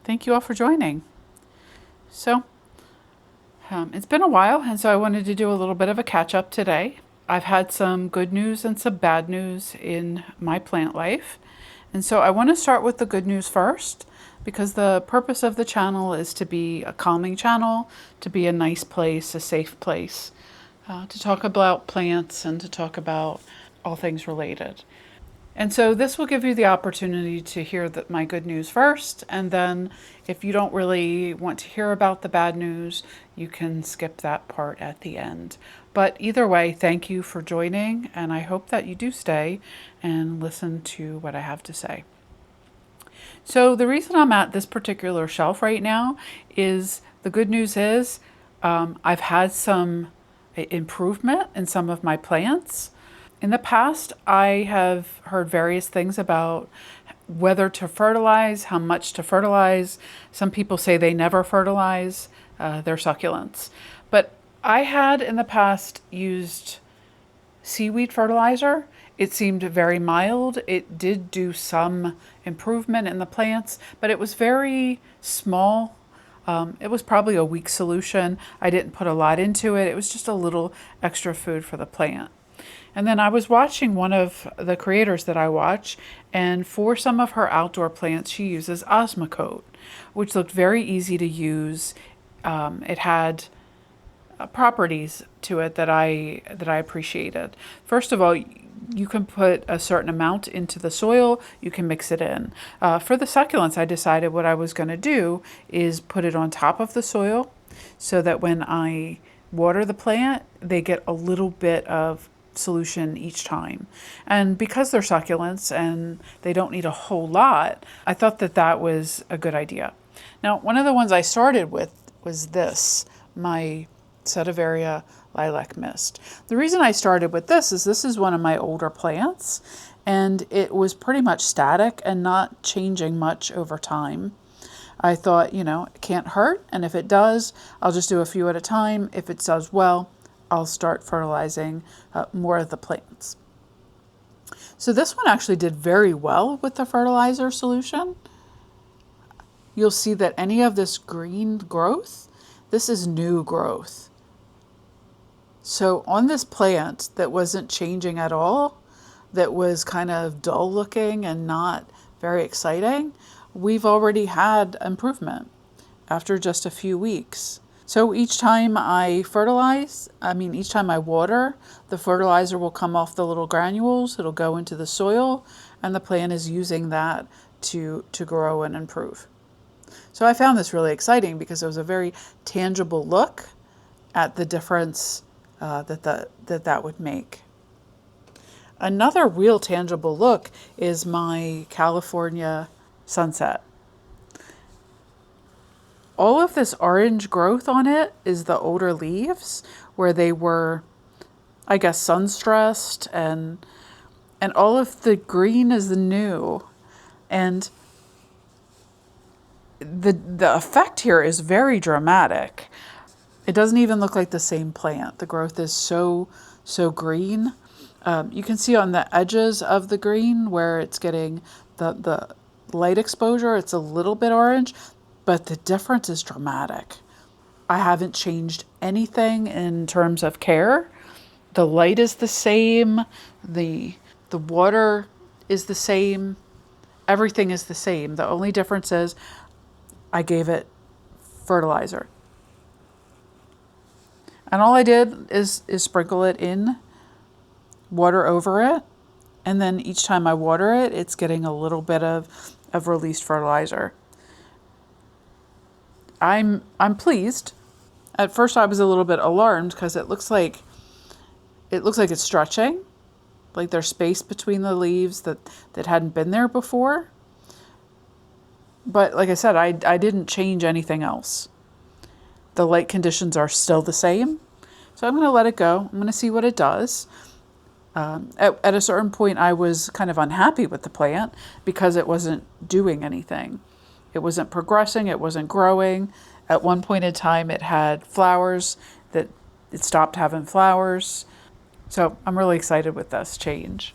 Thank you all for joining. So, it's been a while, and so I wanted to do a little bit of a catch-up today. I've had some good news and some bad news in my plant life. And so I want to start with the good news first, because the purpose of the channel is to be a calming channel, to be a nice place, a safe place, to talk about plants and to talk about all things related. And so this will give you the opportunity to hear my good news first, and then if you don't really want to hear about the bad news, you can skip that part at the end. But either way, thank you for joining, and I hope that you do stay and listen to what I have to say. So the reason I'm at this particular shelf right now is, the good news is I've had some improvement in some of my plants. In the past, I have heard various things about whether to fertilize, how much to fertilize. Some people say they never fertilize their succulents. But I had in the past used seaweed fertilizer. It seemed very mild. It did do some improvement in the plants, but it was very small. It was probably a weak solution. I didn't put a lot into it. It was just a little extra food for the plant. And then I was watching one of the creators that I watch, and for some of her outdoor plants, she uses Osmocote, which looked very easy to use. It had properties to it that I appreciated. First of all, you can put a certain amount into the soil, you can mix it in. For the succulents, I decided what I was going to do is put it on top of the soil so that when I water the plant, they get a little bit of solution each time. And because they're succulents and they don't need a whole lot, I thought that that was a good idea. Now, one of the ones I started with was this, my Setivaria lilac mist. The reason I started with this is one of my older plants, and it was pretty much static and not changing much over time. I thought, it can't hurt, and if it does, I'll just do a few at a time. If it does well, I'll start fertilizing more of the plants. So this one actually did very well with the fertilizer solution. You'll see that any of this green growth, this is new growth. So on this plant that wasn't changing at all, that was kind of dull looking and not very exciting, we've already had improvement after just a few weeks. So each time I each time I water, the fertilizer will come off the little granules, it'll go into the soil, and the plant is using that to grow and improve. So I found this really exciting because it was a very tangible look at the difference that would make. Another real tangible look is my California sunset. All of this orange growth on it is the older leaves where they were, I guess, sun-stressed, and all of the green is the new. And the effect here is very dramatic. It doesn't even look like the same plant. The growth is so green. You can see on the edges of the green where it's getting the light exposure, it's a little bit orange, but the difference is dramatic. I haven't changed anything in terms of care. The light is the same, the water is the same, everything is the same. The only difference is I gave it fertilizer. And all I did is sprinkle it in, water over it, and then each time I water it, it's getting a little bit of released fertilizer. I'm pleased. At first I was a little bit alarmed because it looks like it's stretching, like there's space between the leaves that hadn't been there before. But like I said, I didn't change anything else. The light conditions are still the same. So I'm going to let it go. I'm going to see what it does. At a certain point, I was kind of unhappy with the plant because it wasn't doing anything. It wasn't progressing. It wasn't growing. At one point in time, it had flowers that it stopped having flowers. So I'm really excited with this change.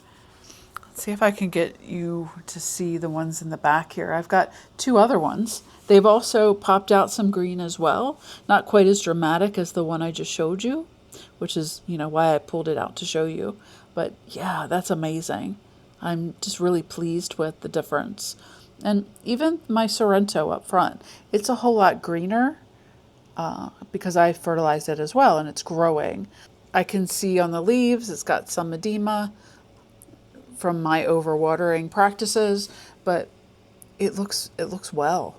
Let's see if I can get you to see the ones in the back here. I've got two other ones. They've also popped out some green as well. Not quite as dramatic as the one I just showed you, which is, why I pulled it out to show you. But yeah, that's amazing. I'm just really pleased with the difference. And even my Sorrento up front, it's a whole lot greener because I fertilized it as well, and it's growing. I can see on the leaves it's got some edema from my overwatering practices, but it looks well.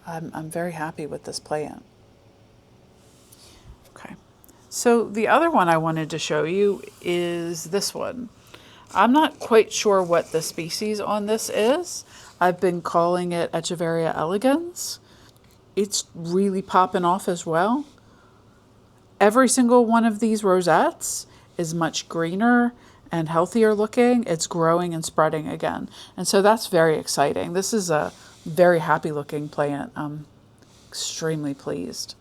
I'm very happy with this plant. Okay, so the other one I wanted to show you is this one. I'm not quite sure what the species on this is. I've been calling it Echeveria elegans. It's really popping off as well. Every single one of these rosettes is much greener and healthier looking. It's growing and spreading again. And so that's very exciting. This is a very happy looking plant. I'm extremely pleased.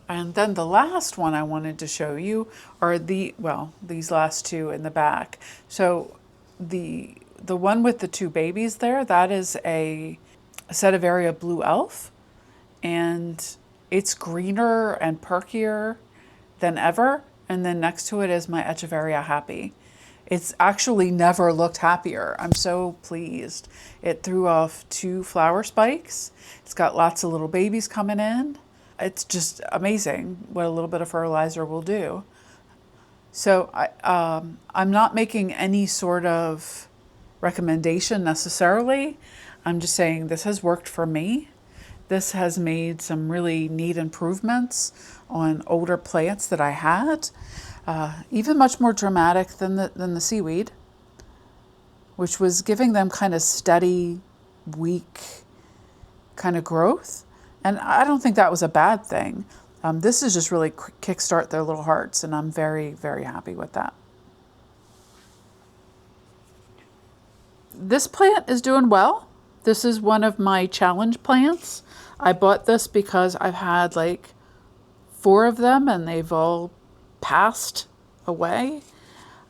And then the last one I wanted to show you are these last two in the back. So the one with the two babies there, that is a Setiveria Blue Elf. And it's greener and perkier than ever. And then next to it is my Echeveria Happy. It's actually never looked happier. I'm so pleased. It threw off 2 flower spikes. It's got lots of little babies coming in. It's just amazing what a little bit of fertilizer will do. So I'm not making any sort of recommendation necessarily. I'm just saying this has worked for me. This has made some really neat improvements on older plants that I had, even much more dramatic than the seaweed, which was giving them kind of steady, weak kind of growth. And I don't think that was a bad thing. This is just really kickstart their little hearts, and I'm very, very happy with that. This plant is doing well. This is one of my challenge plants. I bought this because I've had like 4 of them and they've all passed away.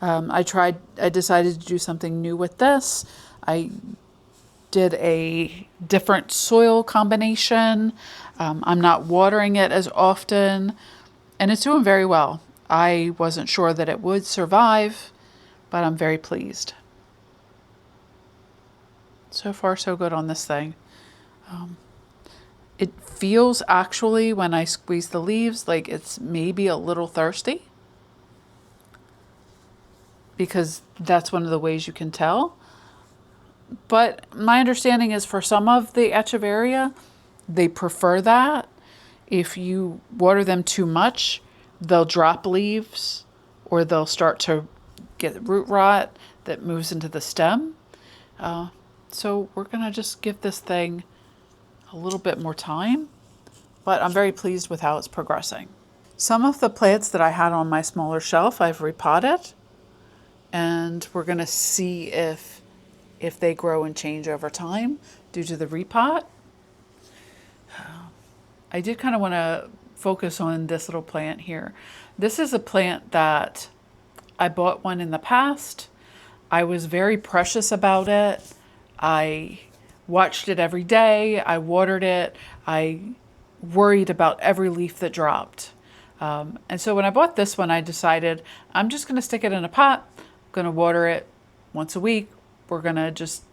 I decided to do something new with this. I did a different soil combination. I'm not watering it as often, and it's doing very well. I wasn't sure that it would survive, but I'm very pleased. So far, so good on this thing. It feels actually, when I squeeze the leaves, like it's maybe a little thirsty, because that's one of the ways you can tell. But my understanding is for some of the Echeveria, they prefer that. If you water them too much, they'll drop leaves or they'll start to get root rot that moves into the stem. So we're going to just give this thing a little bit more time, but I'm very pleased with how it's progressing. Some of the plants that I had on my smaller shelf, I've repotted, and we're going to see if they grow and change over time due to the repot. I did kind of want to focus on this little plant here. This is a plant that I bought one in the past. I was very precious about it. I watched it every day. I watered it. I worried about every leaf that dropped. And so when I bought this one, I decided I'm just going to stick it in a pot. I'm going to water it once a week. We're going to just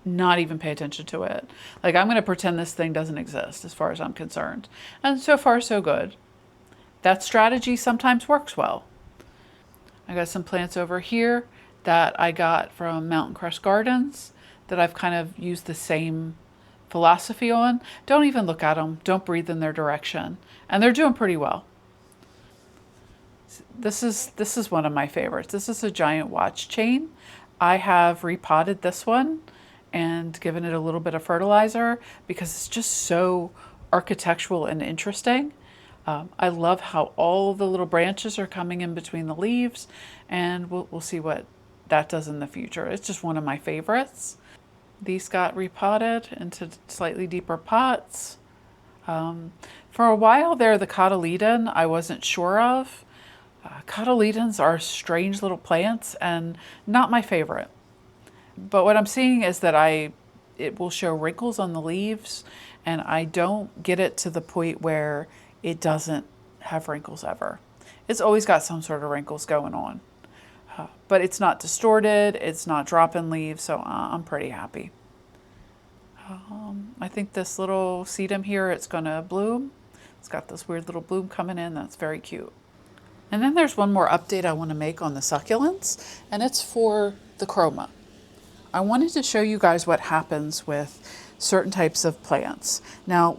not even pay attention to it. Like, I'm going to pretend this thing doesn't exist as far as I'm concerned. And so far, so good. That strategy sometimes works well. I got some plants over here that I got from Mountain Crest Gardens that I've kind of used the same philosophy on. Don't even look at them. Don't breathe in their direction. And they're doing pretty well. This is one of my favorites. This is a giant watch chain. I have repotted this one and given it a little bit of fertilizer because it's just so architectural and interesting. I love how all the little branches are coming in between the leaves, and we'll see what that does in the future. It's just one of my favorites. These got repotted into slightly deeper pots. For a while there, the cotyledon I wasn't sure of. Cotyledons are strange little plants and not my favorite. But what I'm seeing is that it will show wrinkles on the leaves, and I don't get it to the point where it doesn't have wrinkles ever. It's always got some sort of wrinkles going on. But it's not distorted, it's not dropping leaves, so I'm pretty happy. I think this little sedum here, it's gonna bloom. It's got this weird little bloom coming in, that's very cute. And then there's one more update I want to make on the succulents, and it's for the chroma. I wanted to show you guys what happens with certain types of plants. Now,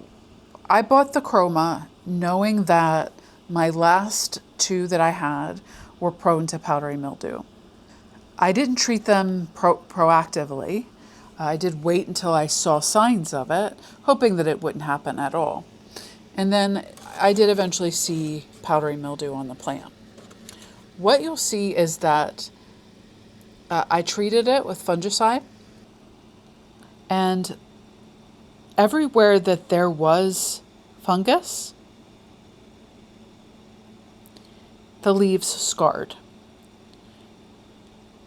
I bought the chroma knowing that my last two that I had were prone to powdery mildew. I didn't treat them proactively. I did wait until I saw signs of it, hoping that it wouldn't happen at all. And then I did eventually see powdery mildew on the plant. What you'll see is that I treated it with fungicide, and everywhere that there was fungus, the leaves scarred.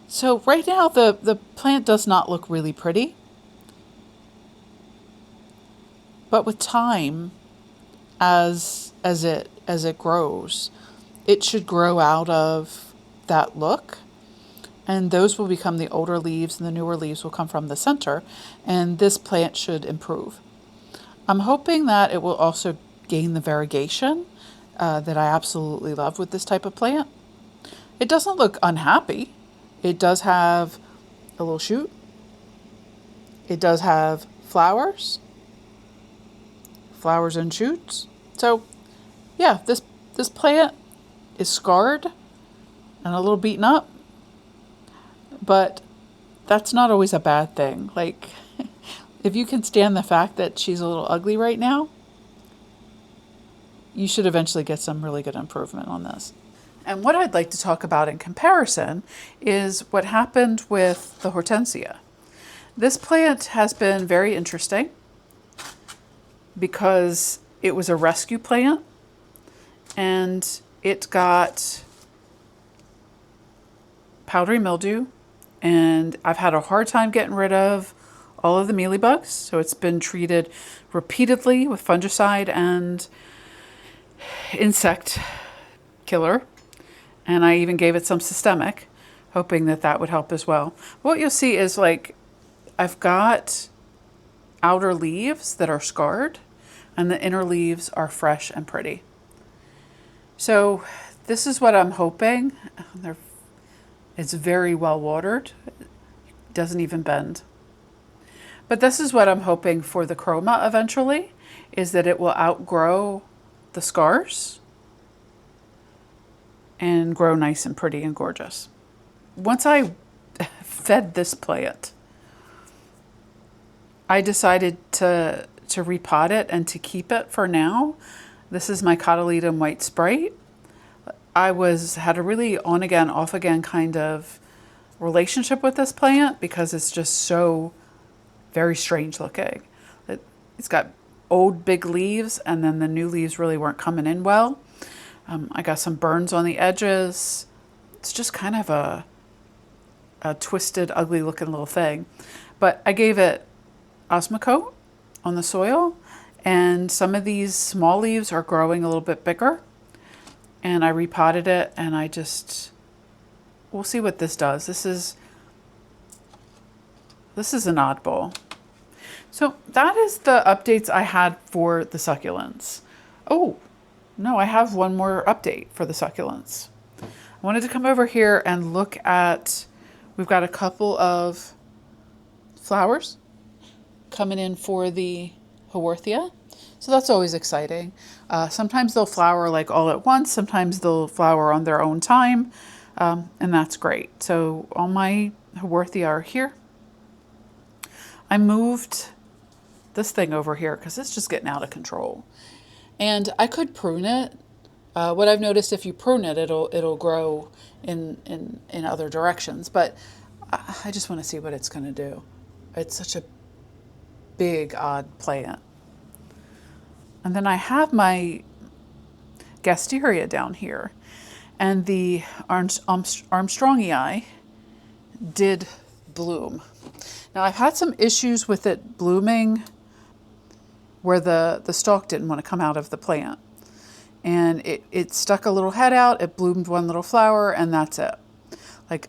So right now the plant does not look really pretty, but with time, as it grows, it should grow out of that look, and those will become the older leaves, and the newer leaves will come from the center, and this plant should improve. I'm hoping that it will also gain the variegation that I absolutely love with this type of plant. It doesn't look unhappy. It does have a little shoot. It does have flowers and shoots. So yeah, this plant is scarred and a little beaten up, but that's not always a bad thing. Like, if you can stand the fact that she's a little ugly right now, you should eventually get some really good improvement on this. And what I'd like to talk about in comparison is what happened with the hortensia. This plant has been very interesting because it was a rescue plant, and it got powdery mildew, and I've had a hard time getting rid of all of the mealybugs, so it's been treated repeatedly with fungicide and insect killer, and I even gave it some systemic, hoping that that would help as well. What you'll see is, like, I've got outer leaves that are scarred, and the inner leaves are fresh and pretty. So this is what I'm hoping. It's very well watered. It doesn't even bend. But this is what I'm hoping for the chroma eventually, is that it will outgrow the scars and grow nice and pretty and gorgeous. Once I fed this plant, I decided to repot it and to keep it for now. This is my cotyledon white sprite. I had a really on again, off again kind of relationship with this plant because it's just so very strange looking. It's got old big leaves, and then the new leaves really weren't coming in well. I got some burns on the edges. It's just kind of a twisted, ugly looking little thing. But I gave it Osmocote on the soil, and some of these small leaves are growing a little bit bigger. And I repotted it, and we'll see what this does. This is an oddball. So that is the updates I had for the succulents. Oh, no, I have one more update for the succulents. I wanted to come over here and look at, we've got a couple of flowers coming in for the haworthia. So that's always exciting. Sometimes they'll flower like all at once. Sometimes they'll flower on their own time. And that's great. So all my haworthia are here. I moved this thing over here because it's just getting out of control. And I could prune it. What I've noticed, if you prune it, it'll grow in other directions. But I just want to see what it's going to do. It's such a big, odd plant. And then I have my gasteria down here. And the Armstrongi did bloom. Now I've had some issues with it blooming where the stalk didn't want to come out of the plant. And it stuck a little head out, it bloomed one little flower, and that's it. Like,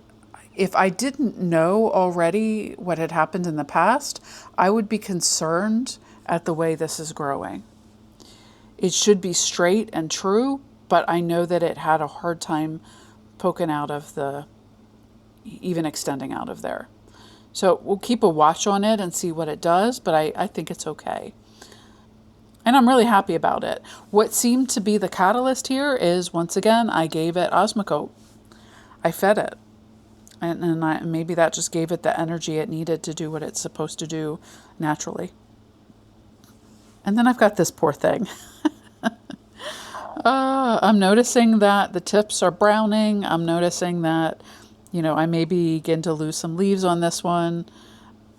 if I didn't know already what had happened in the past, I would be concerned at the way this is growing. It should be straight and true, but I know that it had a hard time poking out of even extending out of there. So we'll keep a watch on it and see what it does, but I think it's okay. And I'm really happy about it. What seemed to be the catalyst here is, once again, I gave it Osmocote. I fed it. And maybe that just gave it the energy it needed to do what it's supposed to do naturally. And then I've got this poor thing. I'm noticing that the tips are browning. I'm noticing that, I may begin to lose some leaves on this one.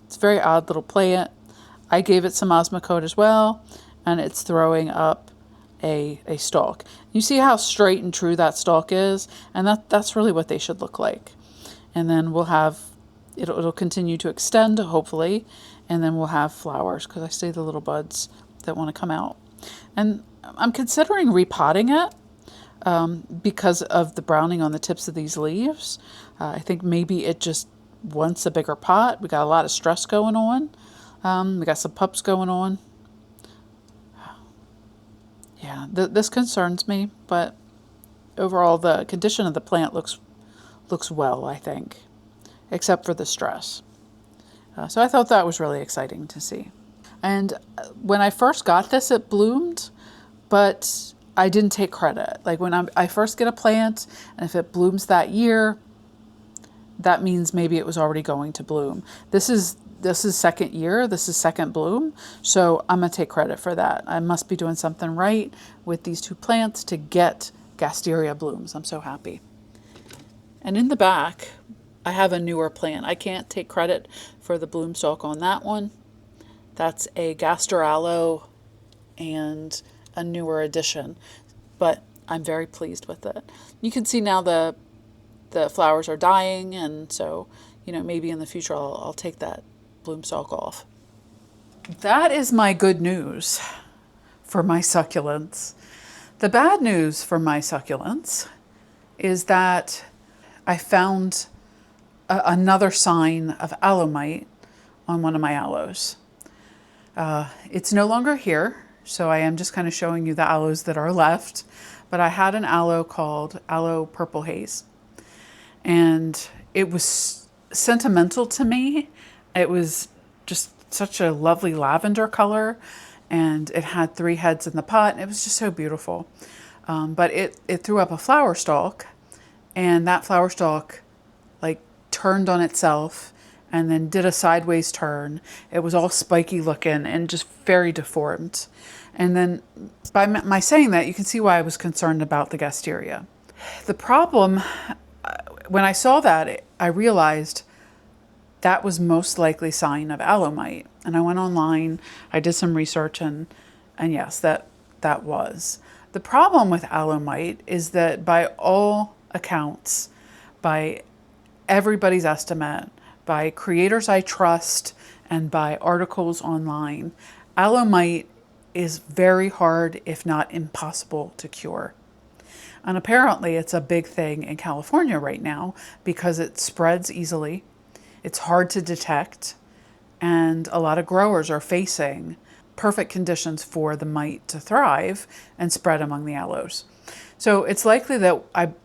It's a very odd little plant. I gave it some Osmocote as well, and it's throwing up a stalk. You see how straight and true that stalk is? And that's really what they should look like. And then we'll have, it'll continue to extend, hopefully, and then we'll have flowers, because I see the little buds that want to come out. And I'm considering repotting it because of the browning on the tips of these leaves. I think maybe it just wants a bigger pot. We got a lot of stress going on. We got some pups going on. Yeah, this concerns me, but overall the condition of the plant looks well, I think, except for the stress. So I thought that was really exciting to see. And when I first got this, it bloomed, but I didn't take credit. Like when I first get a plant, and if it blooms that year, that means maybe it was already going to bloom. This is second year, this is second bloom, so I'm gonna take credit for that. I must be doing something right with these two plants to get Gasteria blooms. I'm so happy. And in the back, I have a newer plant. I can't take credit for the bloom stalk on that one. That's a Gasteralo and a newer addition, but I'm very pleased with it. You can see now the flowers are dying, and so, maybe in the future I'll take that bloom stalk off. That is my good news for my succulents. The bad news for my succulents is that I found another sign of aloe mite on one of my aloes. It's no longer here, so I am just kind of showing you the aloes that are left, but I had an aloe called Aloe Purple Haze, and it was sentimental to me. It was just such a lovely lavender color, and it had 3 heads in the pot, and it was just so beautiful. But it threw up a flower stalk, and that flower stalk turned on itself and then did a sideways turn. It was all spiky looking and just very deformed. And then by my saying that, you can see why I was concerned about the Gasteria. The problem, when I saw that, I realized that was most likely sign of aloe mite. And I went online, I did some research, and yes, that was. The problem with aloe mite is that by all accounts, by everybody's estimate, by creators I trust, and by articles online, aloe mite is very hard, if not impossible, to cure. And apparently it's a big thing in California right now because it spreads easily, it's hard to detect, and a lot of growers are facing perfect conditions for the mite to thrive and spread among the aloes. So it's likely that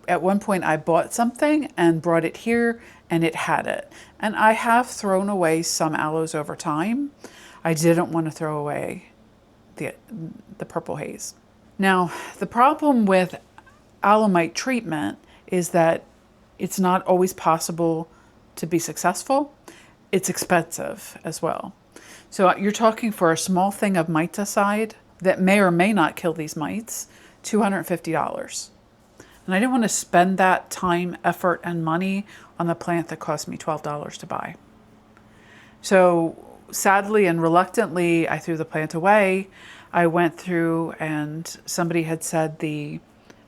at one point I bought something and brought it here and it had it. And I have thrown away some aloes over time. I didn't want to throw away the purple haze. Now, the problem with aloe mite treatment is that it's not always possible to be successful. It's expensive as well. So you're talking for a small thing of miticide that may or may not kill these mites, $250. And I didn't want to spend that time, effort, and money on the plant that cost me $12 to buy. So sadly and reluctantly, I threw the plant away. I went through and somebody had said the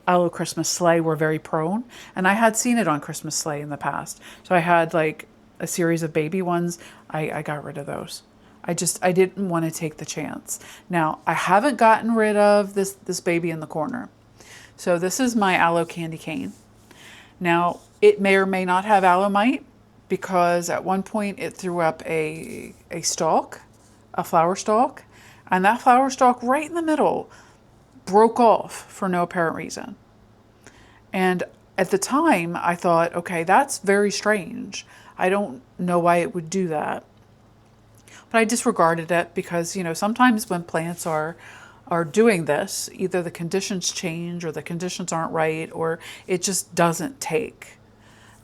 aloe Christmas sleigh were very prone, and I had seen it on Christmas sleigh in the past. So I had like a series of baby ones. I got rid of those. I didn't want to take the chance. Now, I haven't gotten rid of this baby in the corner. So this is my aloe candy cane. Now, it may or may not have aloe mite, because at one point it threw up a stalk, a flower stalk, and that flower stalk right in the middle broke off for no apparent reason. And at the time I thought, okay, that's very strange. I don't know why it would do that. But I disregarded it because, sometimes when plants are doing this, either the conditions change or the conditions aren't right, or it just doesn't take.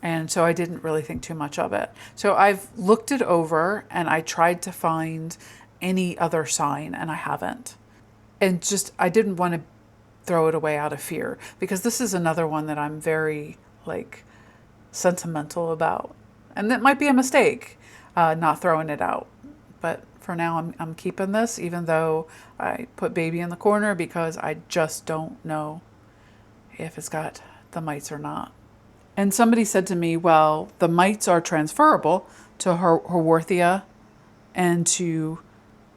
And so I didn't really think too much of it. So I've looked it over and I tried to find any other sign, and I haven't. And I didn't want to throw it away out of fear, because this is another one that I'm very sentimental about. And that might be a mistake, not throwing it out. But for now, I'm keeping this, even though I put baby in the corner, because I just don't know if it's got the mites or not. And somebody said to me, well, the mites are transferable to Haworthia and to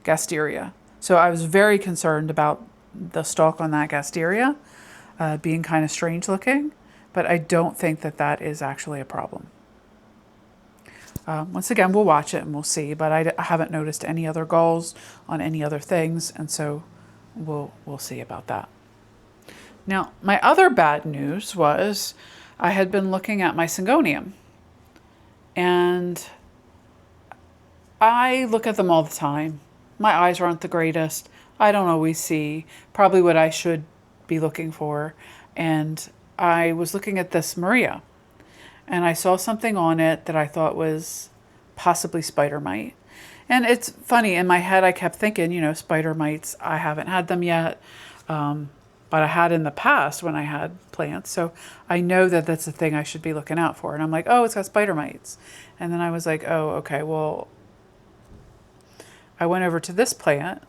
Gasteria. So I was very concerned about the stalk on that Gasteria being kind of strange looking, but I don't think that is actually a problem. Once again, we'll watch it and we'll see, but I haven't noticed any other galls on any other things, and so we'll see about that. Now, my other bad news was I had been looking at my Syngonium, and I look at them all the time. My eyes aren't the greatest. I don't always see probably what I should be looking for, and I was looking at this Maria, and I saw something on it that I thought was possibly spider mite. And it's funny, in my head I kept thinking, spider mites, I haven't had them yet, but I had in the past when I had plants. So I know that that's the thing I should be looking out for. And I'm like, oh, it's got spider mites. And then I was like, oh, okay, well, I went over to this plant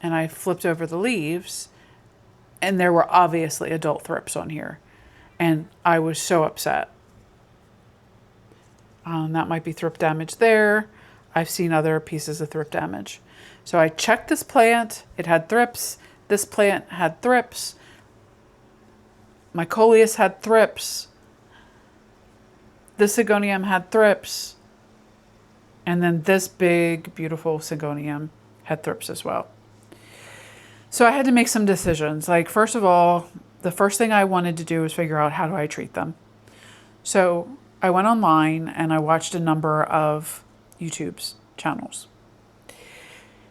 and I flipped over the leaves, and there were obviously adult thrips on here. And I was so upset. That might be thrip damage there. I've seen other pieces of thrip damage. So I checked this plant. It had thrips. This plant had thrips. My coleus had thrips. This Syngonium had thrips. And then this big, beautiful Syngonium had thrips as well. So I had to make some decisions. First of all, the first thing I wanted to do was figure out, how do I treat them? So I went online and I watched a number of YouTube's channels.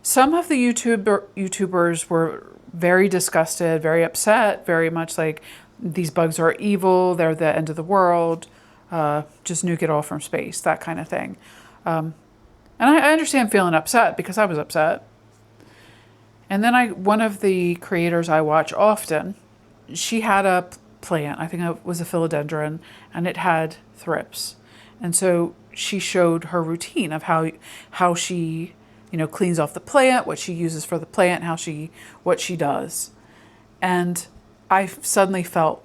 Some of the YouTubers were very disgusted, very upset, very much like, these bugs are evil, they're the end of the world, just nuke it all from space, that kind of thing. And I understand feeling upset, because I was upset. And then one of the creators I watch often, she had a plant, I think it was a philodendron, and it had thrips. And so she showed her routine of how she, cleans off the plant, what she uses for the plant, what she does. And I suddenly felt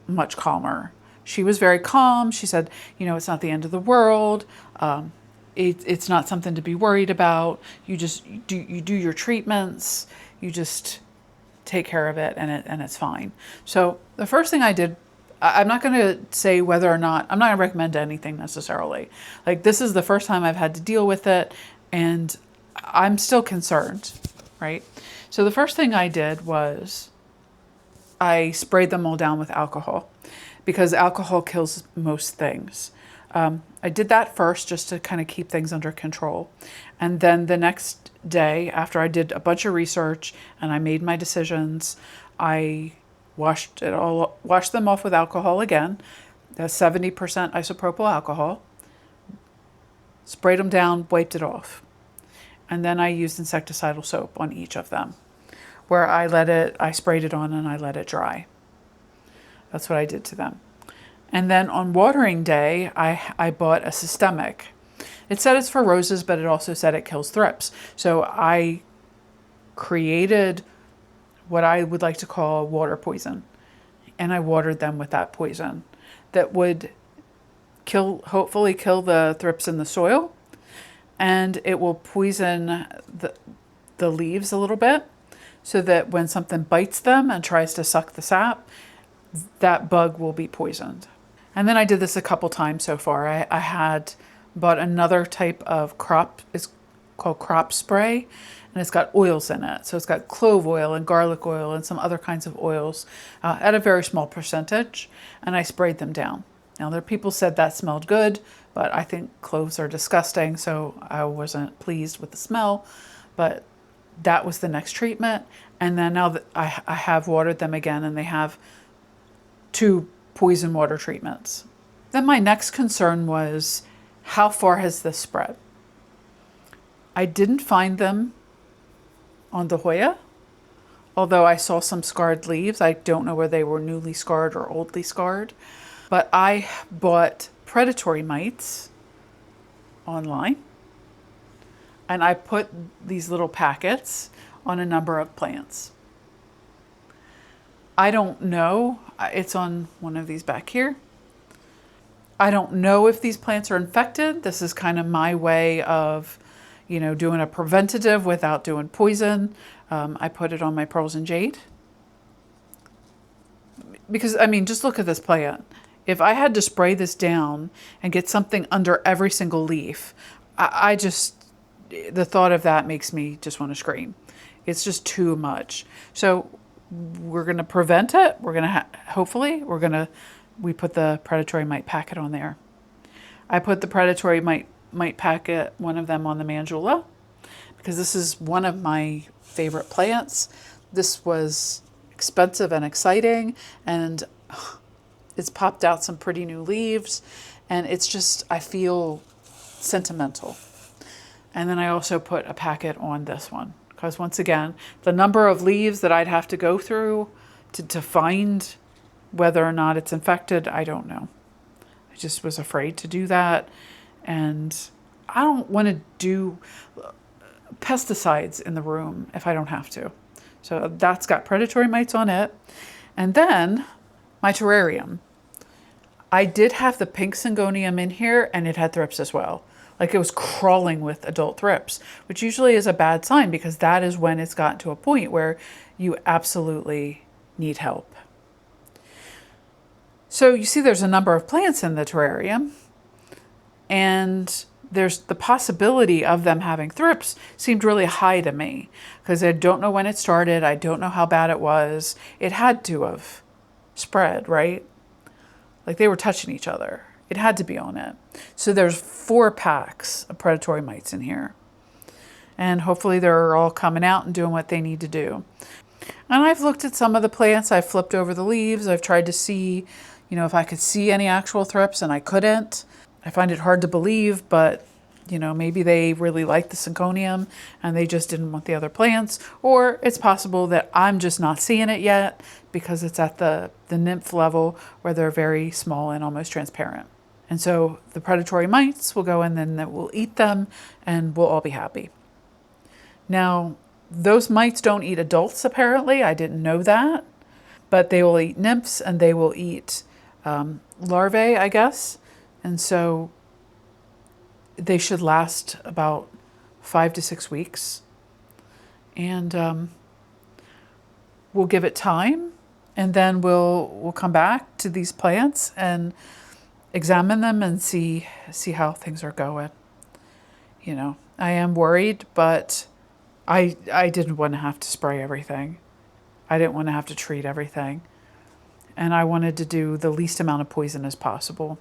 much calmer. She was very calm. She said, it's not the end of the world. It's not something to be worried about. You do your treatments. You just take care of it, and it's fine. So the first thing I did, I'm not going to say whether or not, I'm not going to recommend anything necessarily. This is the first time I've had to deal with it, and I'm still concerned, right? So the first thing I did was I sprayed them all down with alcohol, because alcohol kills most things. I did that first just to kind of keep things under control. And then the next day, after I did a bunch of research and I made my decisions, I washed them off with alcohol again. That's 70% isopropyl alcohol. Sprayed them down, wiped it off. And then I used insecticidal soap on each of them, where I sprayed it on and I let it dry. That's what I did to them. And then on watering day, I bought a systemic. It said it's for roses, but it also said it kills thrips. So I created what I would like to call water poison. and I watered them with that poison that would hopefully kill the thrips in the soil, and it will poison the leaves a little bit so that when something bites them and tries to suck the sap, that bug will be poisoned. And then I did this a couple times so far. I had bought another type of crop, it's called crop spray, and it's got oils in it. So it's got clove oil and garlic oil and some other kinds of oils at a very small percentage, and I sprayed them down. Now, there people said that smelled good, but I think cloves are disgusting, so I wasn't pleased with the smell. But that was the next treatment. And then now that I have watered them again, and they have 2 poison water treatments. Then my next concern was, how far has this spread? I didn't find them on the Hoya, although I saw some scarred leaves. I don't know whether they were newly scarred or oldly scarred. But I bought predatory mites online, and I put these little packets on a number of plants. I don't know, it's on one of these back here. I don't know if these plants are infected. This is kind of my way of, doing a preventative without doing poison. I put it on my pearls and jade. Because, just look at this plant. If I had to spray this down and get something under every single leaf, the thought of that makes me just want to scream. It's just too much. So we're going to prevent it. We're going to, we put the predatory mite packet on there. I put the predatory mite packet, one of them on the Mandula, because this is one of my favorite plants. This was expensive and exciting, and it's popped out some pretty new leaves, and it's just, I feel sentimental. And then I also put a packet on this one, because once again, the number of leaves that I'd have to go through to find whether or not it's infected, I don't know. I just was afraid to do that, and I don't want to do pesticides in the room if I don't have to. So that's got predatory mites on it. And then my terrarium. I did have the pink syngonium in here, and it had thrips as well. Like, it was crawling with adult thrips, which usually is a bad sign, because that is when it's gotten to a point where you absolutely need help. So you see there's a number of plants in the terrarium, and there's the possibility of them having thrips seemed really high to me, because I don't know when it started. I don't know how bad it was. It had to have spread, right? Like, they were touching each other. It had to be on it. So there's 4 packs of predatory mites in here. And hopefully they're all coming out and doing what they need to do. And I've looked at some of the plants. I've flipped over the leaves. I've tried to see, if I could see any actual thrips, and I couldn't. I find it hard to believe, but, maybe they really like the syngonium and they just didn't want the other plants. Or it's possible that I'm just not seeing it yet, because it's at the nymph level where they're very small and almost transparent. And so the predatory mites will go in, and then we'll eat them, and we'll all be happy. Now, those mites don't eat adults, apparently. I didn't know that. But they will eat nymphs, and they will eat larvae, I guess. And so they should last about 5 to 6 weeks. And we'll give it time, and then we'll come back to these plants and examine them and see how things are going. I am worried, but I didn't want to have to spray everything. I didn't want to have to treat everything. And I wanted to do the least amount of poison as possible.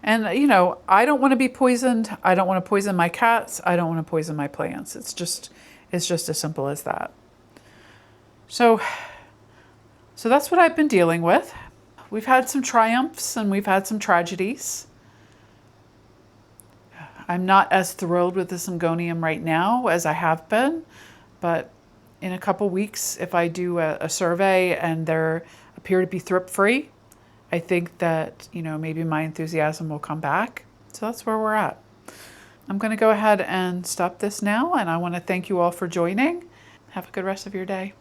And, I don't want to be poisoned. I don't want to poison my cats. I don't want to poison my plants. It's just as simple as that. So that's what I've been dealing with. We've had some triumphs and we've had some tragedies. I'm not as thrilled with the syngonium right now as I have been, but in a couple weeks, if I do a survey and they appear to be thrip-free, I think that, maybe my enthusiasm will come back. So that's where we're at. I'm going to go ahead and stop this now, and I want to thank you all for joining. Have a good rest of your day.